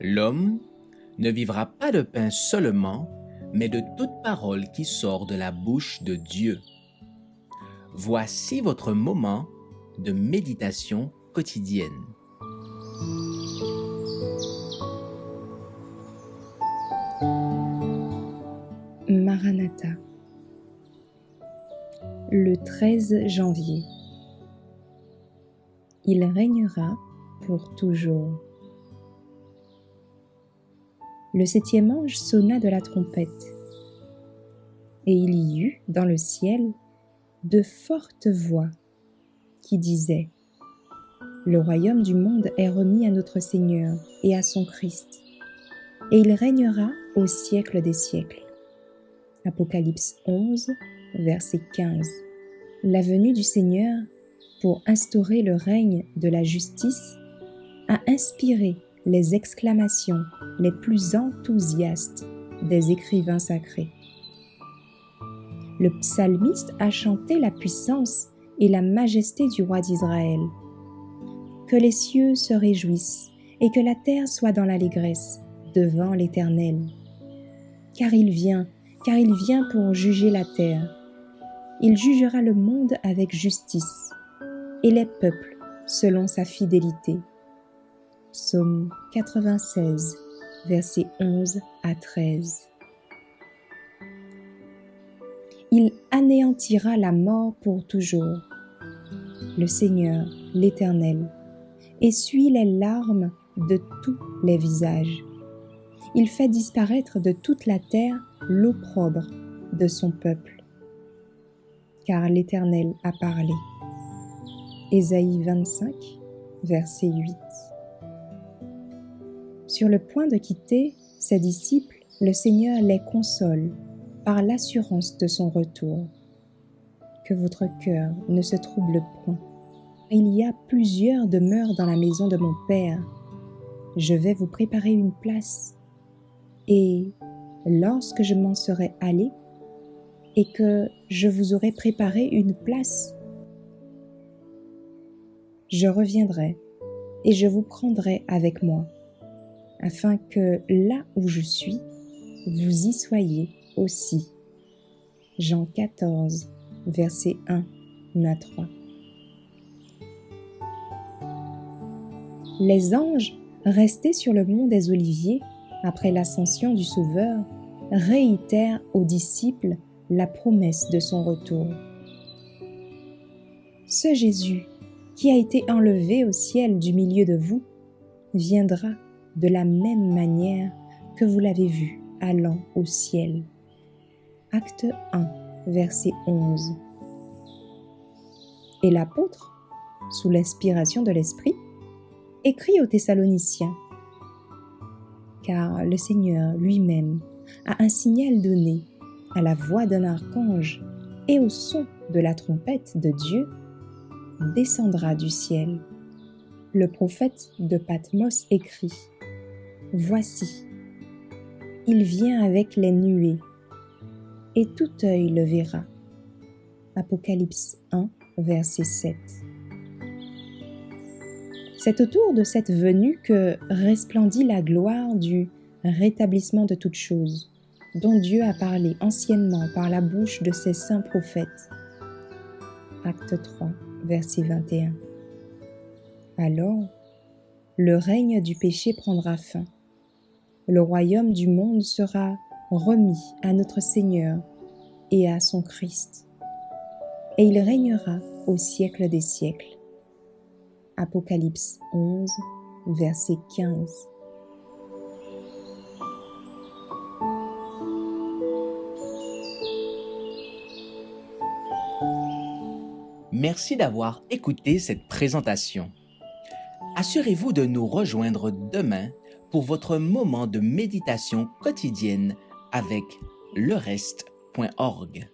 L'homme ne vivra pas de pain seulement, mais de toute parole qui sort de la bouche de Dieu. Voici votre moment de méditation quotidienne. Maranatha, le 13 janvier. Il régnera pour toujours. Le 7e ange sonna de la trompette, et il y eut dans le ciel de fortes voix qui disaient : Le royaume du monde est remis à notre Seigneur et à son Christ, et il régnera au siècle des siècles. Apocalypse 11, verset 15. La venue du Seigneur pour instaurer le règne de la justice a inspiré les exclamations les plus enthousiastes des écrivains sacrés. Le psalmiste a chanté la puissance et la majesté du roi d'Israël. Que les cieux se réjouissent et que la terre soit dans l'allégresse devant l'Éternel. Car il vient pour juger la terre. Il jugera le monde avec justice et les peuples selon sa fidélité. Psaume 96, versets 11 à 13. Il anéantira la mort pour toujours. Le Seigneur, l'Éternel, essuie les larmes de tous les visages. Il fait disparaître de toute la terre l'opprobre de son peuple. Car l'Éternel a parlé. Ésaïe 25, verset 8. Sur le point de quitter ses disciples, le Seigneur les console par l'assurance de son retour. Que votre cœur ne se trouble point. Il y a plusieurs demeures dans la maison de mon Père. Je vais vous préparer une place. Et lorsque je m'en serai allé et que je vous aurai préparé une place, je reviendrai et je vous prendrai avec moi, afin que là où je suis, vous y soyez aussi. Jean 14, versets 1 à 3. Les anges, restés sur le mont des Oliviers, après l'ascension du Sauveur, réitèrent aux disciples la promesse de son retour. Ce Jésus, qui a été enlevé au ciel du milieu de vous, viendra de la même manière que vous l'avez vu allant au ciel. Acte 1, verset 11. Et l'apôtre, sous l'inspiration de l'Esprit, écrit aux Thessaloniciens : Car le Seigneur lui-même a un signal donné à la voix d'un archange et au son de la trompette de Dieu, descendra du ciel. Le prophète de Patmos écrit : Voici, il vient avec les nuées, et tout œil le verra. Apocalypse 1, verset 7. C'est autour de cette venue que resplendit la gloire du rétablissement de toutes choses, dont Dieu a parlé anciennement par la bouche de ses saints prophètes. Acte 3, verset 21. Alors, le règne du péché prendra fin. Le royaume du monde sera remis à notre Seigneur et à son Christ, et il régnera au siècle des siècles. Apocalypse 11, verset 15. Merci d'avoir écouté cette présentation. Assurez-vous de nous rejoindre demain pour votre moment de méditation quotidienne avec lereste.org.